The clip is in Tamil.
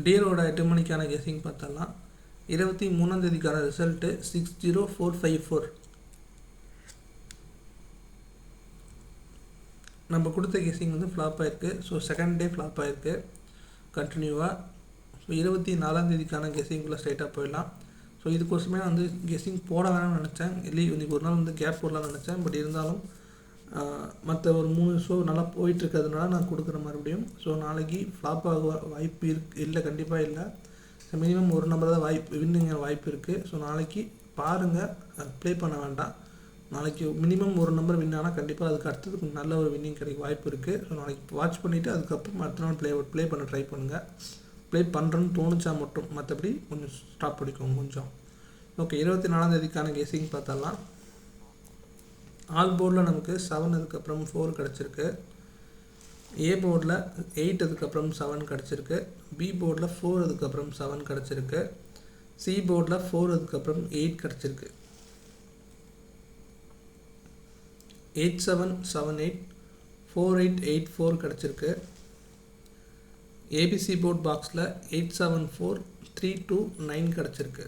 டியரோட 8 மணிக்கான கெஸிங் பார்த்தலாம். 23ஆம் தேதிக்கான ரிசல்ட்டு 60454. நம்ம கொடுத்த கெஸிங் வந்து ஃப்ளாப் ஆகிருக்கு. ஸோ செகண்ட் டே ஃப்ளாப் ஆகிருக்கு கண்டினியூவாக. ஸோ 24ஆம் தேதிக்கான கெஸிங்குள்ளே ஸ்ட்ரைட்டாக போயிடலாம். ஸோ இதுக்கோசமே நான் வந்து கெஸிங் போட வேணாம்னு நினச்சேன். இன்றைக்கி ஒரு நாள் வந்து கேப் போடலாம்னு நினச்சேன். பட் இருந்தாலும் மற்ற ஒரு 3 ஷோ நல்லா போயிட்டுருக்கிறதுனால நான் கொடுக்குறேன் மறுபடியும். ஸோ நாளைக்கு ஃப்ளாப் ஆக வாய்ப்பு இல்லை, கண்டிப்பாக இல்லை. மினிமம் ஒரு நம்பர் தான் வின்னிங் வாய்ப்பு இருக்குது. ஸோ நாளைக்கு பாருங்கள், ப்ளே பண்ண வேண்டாம். நாளைக்கு மினிமம் ஒரு நம்பர் வின் ஆனால் கண்டிப்பாக அதுக்கு அடுத்தது நல்ல ஒரு வின்னிங் கிடைக்க வாய்ப்பு இருக்குது. ஸோ நாளைக்கு வாட்ச் பண்ணிவிட்டு அதுக்கப்புறம் அடுத்த நாள் ப்ளே பண்ண ட்ரை பண்ணுங்கள். ப்ளே பண்ணுறேன்னு தோணுச்சா மட்டும், மற்றபடி கொஞ்சம் ஸ்டாப் பண்ணிக்கோங்க கொஞ்சம். ஓகே, 24ஆம் தேதிக்கான கெஸிங் பார்த்தலாம். ஆல் போர்டில் நமக்கு 7 அதுக்கப்புறம் 4 கிடச்சிருக்கு. ஏ போர்டில் 8 அதுக்கப்புறம் 7 கிடச்சிருக்கு. பி போர்டில் 4 அதுக்கப்புறம் 7 கிடச்சிருக்கு. சி போர்டில் 4 அதுக்கப்புறம் 8 கிடச்சிருக்கு. 8778 4884 கிடச்சிருக்கு. ஏபிசி போர்ட் பாக்ஸில் 874329 கிடச்சிருக்கு.